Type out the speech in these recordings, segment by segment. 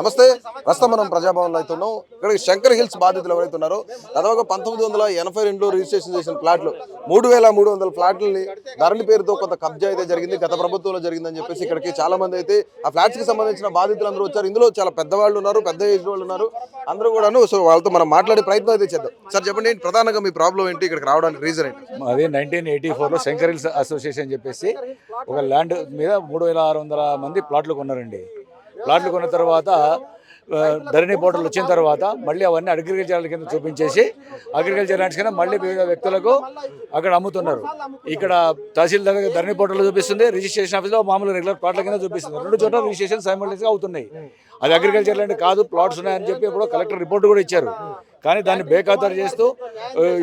నమస్తే. ప్రస్తుతం మనం ప్రజాభవన్లో అయితే ఉన్నాం. ఇక్కడ శంకర్ హిల్స్ బాధితులు ఎవరైతే ఉన్నారో దాదాపుగా 1982 రిజిస్ట్రేషన్ చేసిన ప్లాట్లు 3300 ఫ్లాట్లని ధరణి పేరుతో కొంత కబ్జా అయితే జరిగింది. గత ప్రభుత్వంలో జరిగిందని చెప్పేసి ఇక్కడికి చాలా మంది అయితే ఆ ఫ్లాట్స్ కి సంబంధించిన బాధితులు అందరూ వచ్చారు. ఇందులో చాలా పెద్దవాళ్ళు ఉన్నారు, పెద్ద ఏజ్ వాళ్ళు ఉన్నారు, అందరూ కూడాను. సో వాళ్ళతో మనం మాట్లాడే ప్రయత్నం అయితే చేద్దాం. సార్ చెప్పండి, ప్రధానంగా మీ ప్రాబ్లం ఏంటి, ఇక్కడికి రావడానికి రీజన్ ఏంటి? అదే 1984లో శంకర్ హిల్స్ అసోసియేషన్ చెప్పేసి ఒక ల్యాండ్ మీద 3600 మంది ప్లాట్లు కొన్నారండి. ప్లాట్లు కొన్న తర్వాత ధరణి పోర్టల్ వచ్చిన తర్వాత మళ్ళీ అవన్నీ అగ్రికల్చర్ కింద చూపించేసి అగ్రికల్చర్ ల్యాండ్స్ కింద మళ్ళీ వివిధ వ్యక్తులకు అక్కడ అమ్ముతున్నారు. ఇక్కడ తహసీల్దార్ ధరణి పోర్టల్ చూపిస్తుంది, రిజిస్ట్రేషన్ ఆఫీస్లో మామూలు రెగ్యులర్ ప్లాట్ల కింద చూపిస్తుంది. రెండు చోట్ల రిజిస్ట్రేషన్ సైమల్టేనియస్గా అవుతున్నాయి. అది అగ్రికల్చర్ ల్యాండ్ కాదు, ప్లాట్స్ ఉన్నాయని చెప్పి ఇప్పుడు కలెక్టర్ రిపోర్ట్ కూడా ఇచ్చారు. కానీ దాన్ని బేఖాతరు చేస్తూ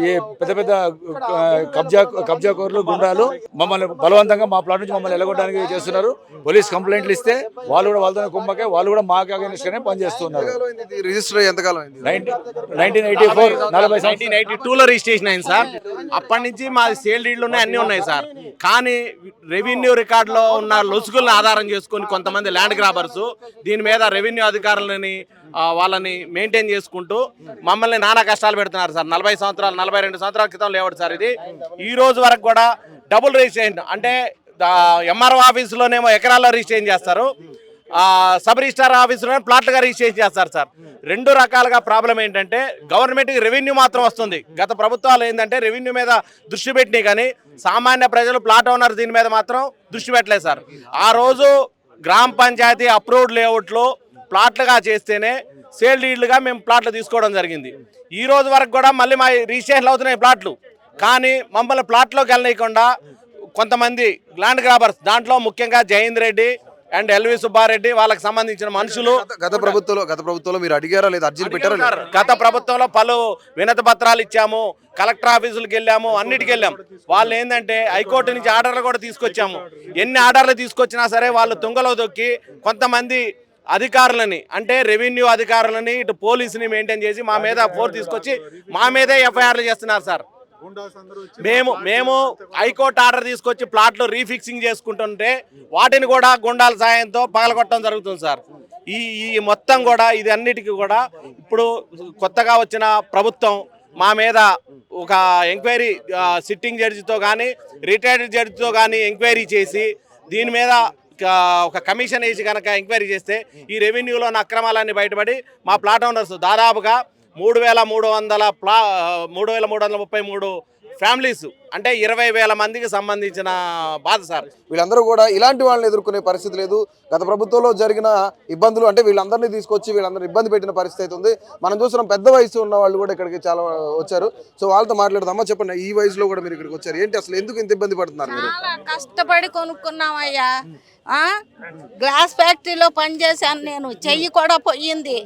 ఈ పెద్ద పెద్ద కబ్జాకోరులు, గుండాలు మమ్మల్ని బలవంతంగా మా ప్లాట్ నుంచి మమ్మల్ని ఎలగొట్టడానికి చేస్తున్నారు. పోలీస్ కంప్లైంట్లు ఇస్తే వాళ్ళు కూడా వాళ్ళతో కుమ్మకే, వాళ్ళు కూడా మాకు అగైన్స్ట్గానే పనిచేస్తున్నారు. రిజిస్టర్ ఎంతకాలం అయింది? 1984 1982లో రిజిస్ట్రేషన్ అయింది సార్. అప్పటి నుంచి మా సేల్ డీడ్లు ఉన్నాయి, అన్నీ ఉన్నాయి సార్. కానీ రెవెన్యూ రికార్డులో ఉన్న లొసుగులను ఆధారం చేసుకుని కొంతమంది ల్యాండ్ గ్రాబర్స్ దీని మీద రెవెన్యూ అధికారులని వాళ్ళని మెయింటైన్ చేసుకుంటూ మమ్మల్ని నానా కష్టాలు పెడుతున్నారు సార్. 40 సంవత్సరాలు 42 సంవత్సరాల క్రితం లేవడు సార్ ఇది. ఈ రోజు వరకు కూడా డబుల్ రిజిస్ట్రేషన్ అంటే ఎంఆర్ఓ ఆఫీసులోనేమో ఎకరాల్లో రిజిస్ట్రేషన్ చేస్తారు, సబ్ రిజిస్టార్ ఆఫీసులోనే ప్లాట్లుగా రిజిస్ట్రేషన్ చేస్తారు సార్. రెండు రకాలుగా ప్రాబ్లం ఏంటంటే గవర్నమెంట్కి రెవెన్యూ మాత్రం వస్తుంది. గత ప్రభుత్వాలు ఏంటంటే రెవెన్యూ మీద దృష్టి పెట్టినాయి, కానీ సామాన్య ప్రజలు ప్లాట్ ఓనర్ దీని మీద మాత్రం దృష్టి పెట్టలేదు సార్. ఆ రోజు గ్రామ పంచాయతీ అప్రూవ్డ్ లేఅవుట్లో ప్లాట్లుగా చేస్తేనే సేల్ డీడ్లుగా మేము ప్లాట్లు తీసుకోవడం జరిగింది. ఈ రోజు వరకు కూడా మళ్ళీ మా రిజిస్ట్రేషన్లు అవుతున్నాయి ప్లాట్లు, కానీ మమ్మల్ని ప్లాట్లోకి వెళ్ళనీయకుండా కొంతమంది ల్యాండ్ గ్రాబర్స్, దాంట్లో ముఖ్యంగా జయేంద్ర రెడ్డి అండ్ ఎల్వి సుబ్బారెడ్డి వాళ్ళకి సంబంధించిన మనుషులు గత ప్రభుత్వంలో మీరు అడిగారా లేదా, అర్జీలు పెట్టారా? గత ప్రభుత్వంలో పలు వినతి పత్రాలు ఇచ్చాము, కలెక్టర్ ఆఫీసులకు వెళ్ళాము, అన్నిటికి వెళ్ళాం. వాళ్ళు ఏంటంటే హైకోర్టు నుంచి ఆర్డర్లు కూడా తీసుకొచ్చాము. ఎన్ని ఆర్డర్లు తీసుకొచ్చినా సరే వాళ్ళు తుంగలో దొక్కి కొంతమంది అధికారులని అంటే రెవెన్యూ అధికారులని ఇటు పోలీసుని మెయింటైన్ చేసి మా మీద తీసుకొచ్చి మా మీదే ఎఫ్ఐఆర్లు చేస్తున్నారు సార్. మేము హైకోర్టు ఆర్డర్ తీసుకొచ్చి ప్లాట్లు రీఫిక్సింగ్ చేసుకుంటుంటే వాటిని కూడా గుండాల సాయంతో పగలగొట్టడం జరుగుతుంది సార్. ఈ మొత్తం కూడా ఇది అన్నిటికీ కూడా ఇప్పుడు కొత్తగా వచ్చిన ప్రభుత్వం మా మీద ఒక ఎంక్వైరీ సిట్టింగ్ జడ్జితో కానీ రిటైర్డ్ జడ్జితో కానీ ఎంక్వైరీ చేసి దీని మీద ఒక కమిషన్ వేసి కనుక ఎంక్వైరీ చేస్తే ఈ రెవెన్యూలో ఉన్న అక్రమాలన్నీ బయటపడి మా ప్లాట్ ఓనర్స్ దాదాపుగా 3333 ఫ్యామిలీస్ అంటే 20,000 మందికి సంబంధించిన బాధ సార్. వీళ్ళందరూ కూడా ఇలాంటి వాళ్ళని ఎదుర్కొనే పరిస్థితి లేదు. గత ప్రభుత్వంలో జరిగిన ఇబ్బందులు అంటే వీళ్ళందరినీ తీసుకొచ్చి వీళ్ళందరూ ఇబ్బంది పెట్టిన పరిస్థితి ఉంది. మనం చూస్తున్నాం పెద్ద వయసు ఉన్న వాళ్ళు కూడా ఇక్కడికి చాలా వచ్చారు. సో వాళ్ళతో మాట్లాడదామా. చెప్పండి, ఈ వయసులో కూడా మీరు ఇక్కడికి వచ్చారు, ఏంటి అసలు ఎందుకు ఇంత ఇబ్బంది పడుతున్నారు? చాలా కష్టపడి కొనుక్కున్నామయ్యా. గ్లాస్ ఫ్యాక్టరీలో పనిచేశాను నేను, చెయ్యి కూడా పోయింది.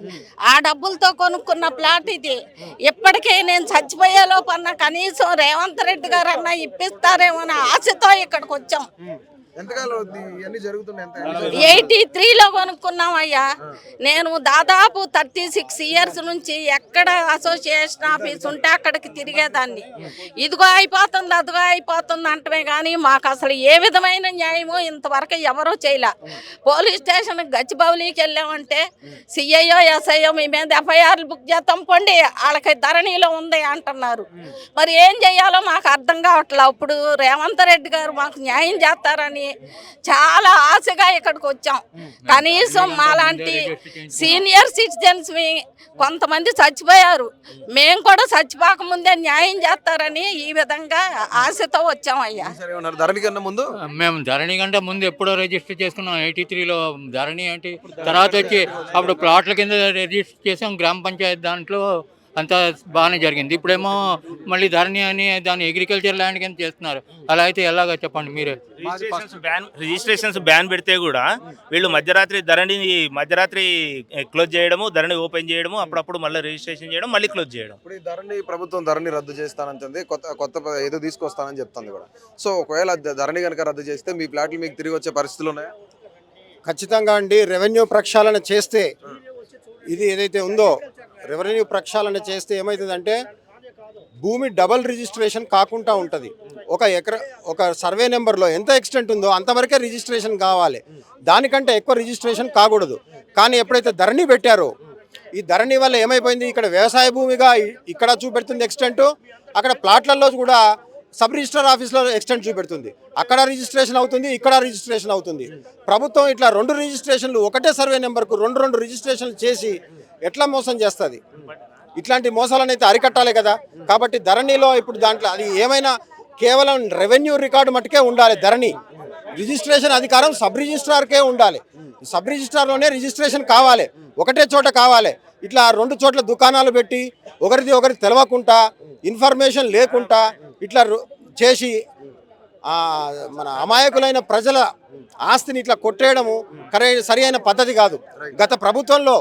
ఆ డబ్బులతో కొనుక్కున్న ప్లాట్ ఇది. ఇప్పటికే నేను చచ్చిపోయేలోపన్నా కనీసం రేవంత్ రెడ్డి గారు అన్నా ఇప్పిస్తారేమో అని ఆశతో ఇక్కడికి వచ్చాం. 83లో కొనుక్కున్నామయ్యా. నేను దాదాపు 36 ఇయర్స్ నుంచి ఎక్కడ అసోసియేషన్ ఆఫీస్ ఉంటే అక్కడికి తిరిగేదాన్ని. ఇదిగో అయిపోతుంది అదిగో అయిపోతుంది అంటమే కానీ మాకు అసలు ఏ విధమైన న్యాయమో ఇంతవరకు ఎవరూ చేయలే. పోలీస్ స్టేషన్ గచ్చిబౌలికి వెళ్ళామంటే సిఐఓ ఎస్ఐఓ మీ మీద ఎఫ్ఐఆర్లు బుక్ చేస్తాం పండి, వాళ్ళకి ధరణిలో ఉంది అంటున్నారు. మరి ఏం చేయాలో మాకు అర్థం కావట్లా. ఇప్పుడు రేవంత్ రెడ్డి గారు మాకు న్యాయం చేస్తారని చాలా ఆశగా ఇక్కడికి వచ్చాం. కనీసం మాలాంటి సీనియర్ సిటిజన్స్ కొంతమంది చచ్చిపోయారు, మేము కూడా చచ్చిపోక ముందే న్యాయం చేస్తారని ఈ విధంగా ఆశతో వచ్చామయ్యా. మేము ధరణి కంటే ముందు ఎప్పుడో రిజిస్టర్ చేసుకున్నాం. 83లో ధరణి అంటే తర్వాత వచ్చి అప్పుడు ప్లాట్ల కింద రిజిస్టర్ చేసాం. గ్రామ పంచాయతీ దాంట్లో అంతా బాగానే జరిగింది. ఇప్పుడేమో మళ్ళీ ధరణి అని దాన్ని అగ్రికల్చర్ ల్యాండ్ కింద చేస్తున్నారు. అలా అయితే ఎలాగో చెప్పండి మీరే. రిజిస్ట్రేషన్స్ బ్యాన్ పెడితే కూడా వీళ్ళు మధ్యరాత్రి క్లోజ్ చేయడము, ధరణి ఓపెన్ చేయడము, అప్పుడప్పుడు మళ్ళీ రిజిస్ట్రేషన్ చేయడం, మళ్ళీ క్లోజ్ చేయడం. ప్రభుత్వం ధరణి రద్దు చేస్తానంటుంది, కొత్త ఏదో తీసుకొస్తానని చెప్తుంది కూడా. సో ఒకవేళ ధరణి కనుక రద్దు చేస్తే మీ ప్లాట్లు మీకు తిరిగి వచ్చే పరిస్థితులు ఉన్నాయా? ఖచ్చితంగా అండి. రెవెన్యూ ప్రక్షాళన చేస్తే ఇది ఏదైతే ఉందో రెవెన్యూ ప్రక్షాళన చేస్తే ఏమవుతుందంటే భూమి డబల్ రిజిస్ట్రేషన్ కాకుండా ఉంటుంది. ఒక సర్వే నెంబర్లో ఎంత ఎక్స్టెంట్ ఉందో అంతవరకే రిజిస్ట్రేషన్ కావాలి, దానికంటే ఎక్కువ రిజిస్ట్రేషన్ కాకూడదు. కానీ ఎప్పుడైతే ధరణి పెట్టారో ఈ ధరణి వల్ల ఏమైపోయింది, ఇక్కడ వ్యవసాయ భూమిగా ఇక్కడ చూపెడుతుంది ఎక్స్టెంట్, అక్కడ ప్లాట్లలో కూడా సబ్ రిజిస్టర్ ఆఫీస్లో ఎక్స్టెంట్ చూపెడుతుంది, అక్కడ రిజిస్ట్రేషన్ అవుతుంది, ఇక్కడ రిజిస్ట్రేషన్ అవుతుంది. ప్రభుత్వం ఇట్లా 2 రిజిస్ట్రేషన్లు ఒకటే సర్వే నెంబర్కు 2 రిజిస్ట్రేషన్లు చేసి ఎట్లా మోసం చేస్తుంది? ఇట్లాంటి మోసాలను అయితే అరికట్టాలి కదా. కాబట్టి ధరణిలో ఇప్పుడు దాంట్లో అది ఏమైనా కేవలం రెవెన్యూ రికార్డు మట్టుకే ఉండాలి. ధరణి రిజిస్ట్రేషన్ అధికారం సబ్ రిజిస్ట్రార్కే ఉండాలి. సబ్ రిజిస్ట్రార్లోనే రిజిస్ట్రేషన్ కావాలి, ఒకటే చోట కావాలి. ఇట్లా 2 చోట్ల దుకాణాలు పెట్టి ఒకరికి తెలవకుండా ఇన్ఫర్మేషన్ లేకుండా ఇట్లా చేసి మన అమాయకులైన ప్రజల ఆస్తిని ఇట్లా కొట్టేయడము సరి అయిన పద్ధతి కాదు. గత ప్రభుత్వంలో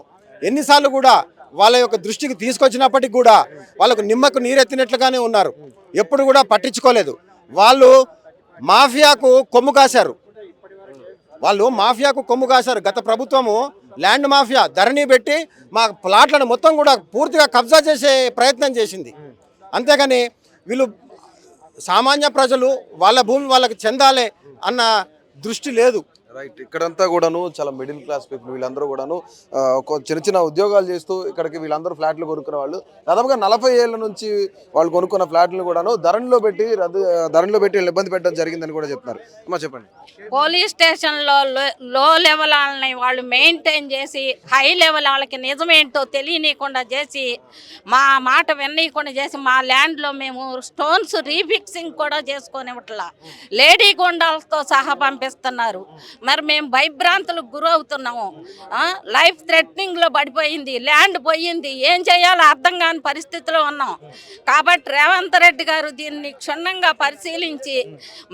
ఎన్నిసార్లు కూడా వాళ్ళ యొక్క దృష్టికి తీసుకొచ్చినప్పటికి కూడా వాళ్ళకు నిమ్మకు నీరెత్తినట్లుగానే ఉన్నారు, ఎప్పుడు కూడా పట్టించుకోలేదు. వాళ్ళు మాఫియాకు కొమ్ము కాశారు. గత ప్రభుత్వము ల్యాండ్ మాఫియా ధరణి పెట్టి మా ప్లాట్లను మొత్తం కూడా పూర్తిగా కబ్జా చేసే ప్రయత్నం చేసింది. అంతేగాని వీళ్ళు సామాన్య ప్రజలు వాళ్ళ భూమి వాళ్ళకి చెందాలి అన్న దృష్టి లేదు. రైట్, ఇక్కడంతా కూడాను చాలా మిడిల్ క్లాస్ పీపుల్, వీళ్ళందరూ కూడాను చిన్న చిన్న ఉద్యోగాలు చేస్తూ ఇక్కడికి వీళ్ళందరూ ఫ్లాట్లు కొనుక్కున్న వాళ్ళు. దాదాపుగా 40 ఏళ్ల నుంచి వాళ్ళు కొనుక్కున్న ఫ్లాట్లను కూడాను ధరణిలో పెట్టి వీళ్ళు ఇబ్బంది పెట్టడం జరిగిందని కూడా చెప్తున్నారు. అమ్మా చెప్పండి. పోలీస్ స్టేషన్లో లో లెవెల్ వాళ్ళని వాళ్ళు మెయింటైన్ చేసి హై లెవెల్ వాళ్ళకి నిజమేంటో తెలియనీయకుండా చేసి మా మాట విననీయకుండా చేసి మా ల్యాండ్లో మేము స్టోన్స్ రీఫిక్సింగ్ కూడా చేసుకొనివ్వట్లా, లేడీ గుండాలతో సహా పంపిస్తున్నారు. మరి మేము భయభ్రాంతులకు గురవుతున్నాము. లైఫ్ థ్రెటనింగ్లో పడిపోయింది, ల్యాండ్ పోయింది, ఏం చేయాలో అర్థం కాని పరిస్థితిలో ఉన్నాం. కాబట్టి రేవంత్ రెడ్డి గారు దీన్ని క్షుణ్ణంగా పరిశీలించి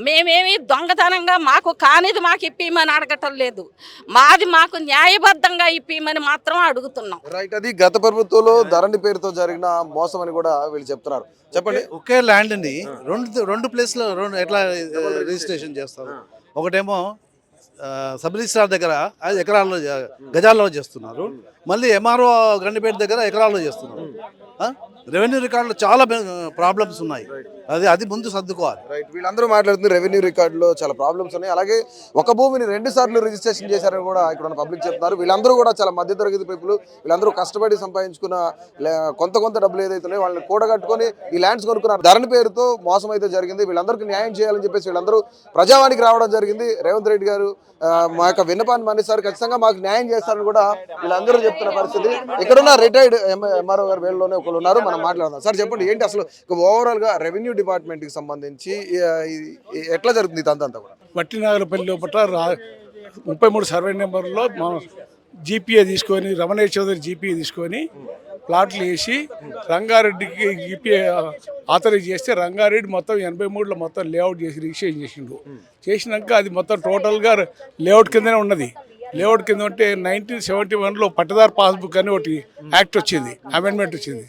మేమేమి దొంగతనంగా మాకు కానిది మాకు ఇప్పిమని అడగటం లేదు, మాకు న్యాయబద్ధంగా ఇప్పిమని మాత్రం అడుగుతున్నాం. రైట్, అది గత ప్రభుత్వంలో ధరణి పేరుతో జరిగిన మోసం అని కూడా వీళ్ళు చెప్తున్నారు. చెప్పండి. ఒకే ల్యాండ్ని రెండు ప్లేస్లో ఎట్లా రిజిస్ట్రేషన్ చేస్తారు? ఒకటేమో సబ్ రిజిస్ట్రార్ దగ్గర 5 ఎకరాల్లో గజాల్లో చేస్తున్నారు, మళ్ళీ ఎంఆర్ఓ గండిపేట దగ్గర ఎకరాల్లో చేస్తున్నారు. రెవెన్యూ రికార్డులో చాలా ప్రాబ్లమ్స్ ఉన్నాయి, అది ముందు సర్దుకోవాలి. రైట్, వీళ్ళందరూ మాట్లాడుతుంది రెవెన్యూ రికార్డులో చాలా ప్రాబ్లమ్స్ ఉన్నాయి. అలాగే ఒక భూమిని 2 సార్లు రిజిస్ట్రేషన్ చేశారని కూడా ఇక్కడ ఉన్న పబ్లిక్ చెప్తున్నారు. వీళ్ళందరూ కూడా చాలా మధ్యతరగతి పీపుల్, వీళ్ళందరూ కష్టపడి సంపాదించుకున్న కొంత డబ్బులు ఏదైతే వాళ్ళని కూడగట్టుకొని ఈ ల్యాండ్స్ కొనుక్కున్నారు. ధరణి పేరుతో మోసం అయితే జరిగింది. వీళ్ళందరికీ న్యాయం చేయాలని చెప్పేసి వీళ్ళందరూ ప్రజావానికి రావడం జరిగింది. రేవంత్ రెడ్డి గారు మా యొక్క విన్నపాన్ని మన్నిస్తారు, ఖచ్చితంగా మాకు న్యాయం చేస్తారని కూడా వీళ్ళందరూ చెప్తున్న పరిస్థితి. ఇక్కడున్న రిటైర్డ్ ఎంఆర్ఓ గారు వీళ్ళలోనే ఒకరు ఉన్నారు, మనం మాట్లాడదాం. సార్ చెప్పండి, ఏంటి అసలు ఓవరాల్ గా రెవెన్యూ డిపార్ట్మెంట్ కి సంబంధించి ఎట్లా జరుగుతుంది ఇదంతా కూడా? వట్టినాగలపల్లి లోపల 33 సర్వే నెంబర్లో మా జీపీఏ తీసుకొని, రమణేష్ చౌదరి జీపీఏ తీసుకొని ప్లాట్లు వేసి రంగారెడ్డికి జీపీఏ ఆథరైజ్ చేస్తే రంగారెడ్డి మొత్తం 83లో మొత్తం లేఅవుట్ చేసి రిజిస్ట్రేషన్ చేసిండు. చేసినాక అది మొత్తం టోటల్గా లేఅవుట్ కిందనే ఉన్నది. లేఅవుట్ కింద ఉంటే 1971లో పట్టదారు పాస్బుక్ అని ఒకటి యాక్ట్ వచ్చింది, అమెండ్మెంట్ వచ్చింది.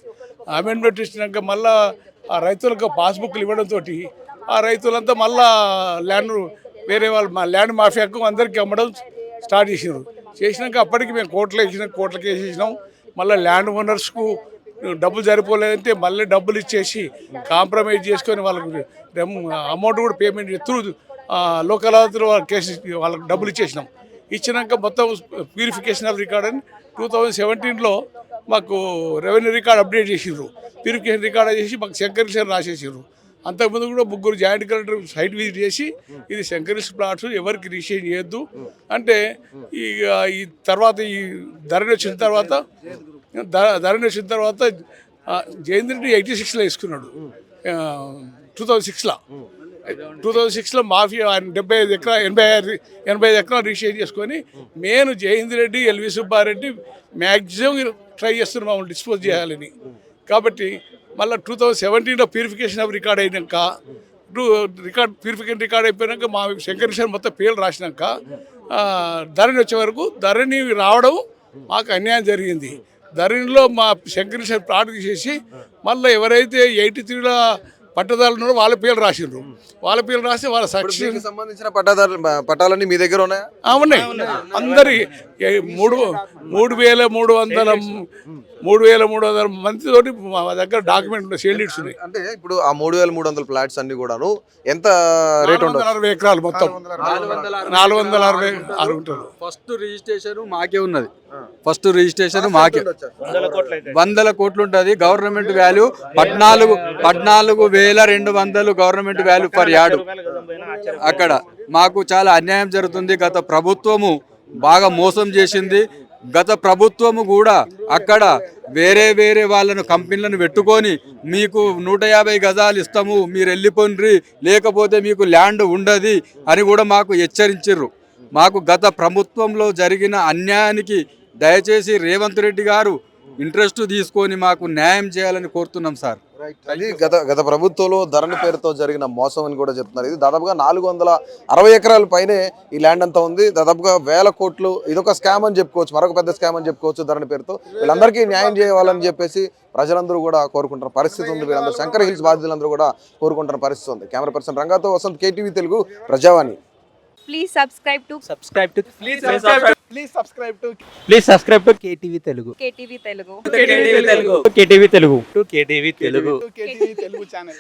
అమెండ్మెంట్ ఇచ్చినాక మళ్ళీ ఆ రైతులకు పాస్బుక్లు ఇవ్వడంతో ఆ రైతులంతా మళ్ళా ల్యాండ్ వేరే వాళ్ళు మా ల్యాండ్ మాఫియాకు అందరికీ అమ్మడం స్టార్ట్ చేసినాక అప్పటికి మేము కోట్లకి వేసేసినాం. మళ్ళీ ల్యాండ్ ఓనర్స్కు డబ్బులు సరిపోలేదంటే మళ్ళీ డబ్బులు ఇచ్చేసి కాంప్రమైజ్ చేసుకొని వాళ్ళకు అమౌంట్ కూడా పేమెంట్ త్రూ లోకల్ అదాలత్లో కేసు వాళ్ళకి డబ్బులు ఇచ్చినాక మొత్తం ప్యూరిఫికేషన్ ఆఫ్ రికార్డ్ అని 2017లో మాకు రెవెన్యూ రికార్డ్ అప్డేట్ చేసిర్రు. ప్యూరిఫికేషన్ రికార్డ్ చేసి మాకు శంకరీశ్వర్ రాసేసారు. అంతకుముందు కూడా 3 జాయింట్ కలెక్టర్ సైట్ విజిట్ చేసి ఇది శంకరీష్ ప్లాట్స్ ఎవరికి రిజిస్ట్రేషన్ చేయొద్దు అంటే ఈ తర్వాత ఈ ధరణి వచ్చిన తర్వాత జయేంద్ర రెడ్డి 86లో వేసుకున్నాడు. 2006లో మాఫియా 75 ఎకరాలు 85 ఎకరాలు రిజిస్ట్రేషన్ చేసుకొని నేను Jayendra Reddy, LV Subba Reddy maximum try చేస్తున్నాం మమ్మల్ని డిస్పోజ్ చేయాలని. కాబట్టి మళ్ళీ 2017లో ప్యూరిఫికేషన్ ఆఫ్ రికార్డ్ అయినాక ప్యూరిఫికేషన్ రికార్డ్ అయిపోయాక మా శంకరీశ్వర్ మొత్తం పేర్లు రాసినాక ధరణి వచ్చే వరకు ధరణి రావడం మాకు అన్యాయం జరిగింది. ధరణిలో మా శంకరీశ్వర్ ప్లాట్ తీసేసి మళ్ళీ ఎవరైతే 83లో పట్టదారులు వాళ్ళ పేర్లు రాసిండ్రు, వాళ్ళ పేర్లు రాసి వాళ్ళ సక్సెస్ దీనికి సంబంధించిన పట్టాలన్నీ మీ దగ్గర ఉన్నాయా? ఉన్నాయి. అందరి 3,300 మందితోటి మా దగ్గర డాక్యుమెంట్ సేల్ డీడ్స్ ఉన్నాయి. అంటే ఇప్పుడు ఆ 3,300 ఫ్లాట్స్ అన్ని కూడాను ఎంత రేట్ ఉండదు? 460 ఎకరాలు మొత్తం 466 ఉంటుంది. ఫస్ట్ రిజిస్ట్రేషన్ మాకే ఉన్నది. ఫస్ట్ రిజిస్ట్రేషన్ మాకే 100 కోట్లు ఉంటుంది. Government value 14,200 government value per yard. అక్కడ మాకు చాలా అన్యాయం జరుగుతుంది. గత ప్రభుత్వము బాగా మోసం చేసింది. గత ప్రభుత్వము కూడా అక్కడ వేరే వాళ్ళను కంపెనీలను పెట్టుకొని మీకు 150 గజాలు ఇస్తాము, మీరు వెళ్ళిపోండి, లేకపోతే మీకు ల్యాండ్ ఉండదు అని కూడా మాకు హెచ్చరించారు. మాకు గత ప్రభుత్వంలో జరిగిన అన్యాయానికి దయచేసి రేవంత్ రెడ్డి గారు ఇంట్రెస్ట్ తీసుకొని మాకు న్యాయం చేయాలని కోరుతున్నాం సార్. అది గత ప్రభుత్వంలో ధరణి పేరుతో జరిగిన మోసం అని కూడా చెప్తున్నారు. ఇది దాదాపుగా 460 ఎకరాల పైనే ఈ ల్యాండ్ అంతా ఉంది. దాదాపుగా 1000 కోట్లు. ఇదొక స్కామ్ అని చెప్పుకోవచ్చు, మరొక పెద్ద స్కామ్ అని చెప్పుకోవచ్చు ధరణి పేరుతో. వీళ్ళందరికీ న్యాయం చేయాలని చెప్పేసి ప్రజలందరూ కూడా కోరుకుంటున్న పరిస్థితి ఉంది. వీళ్ళందరూ శంకర్ హిల్స్ బాధితులందరూ కూడా కోరుకుంటున్న పరిస్థితి ఉంది. కెమెరా పర్సన్ రంగాతో Vasanth, KTV Telugu, Prajavani. Please subscribe to KTV Telugu. KTV Telugu channel.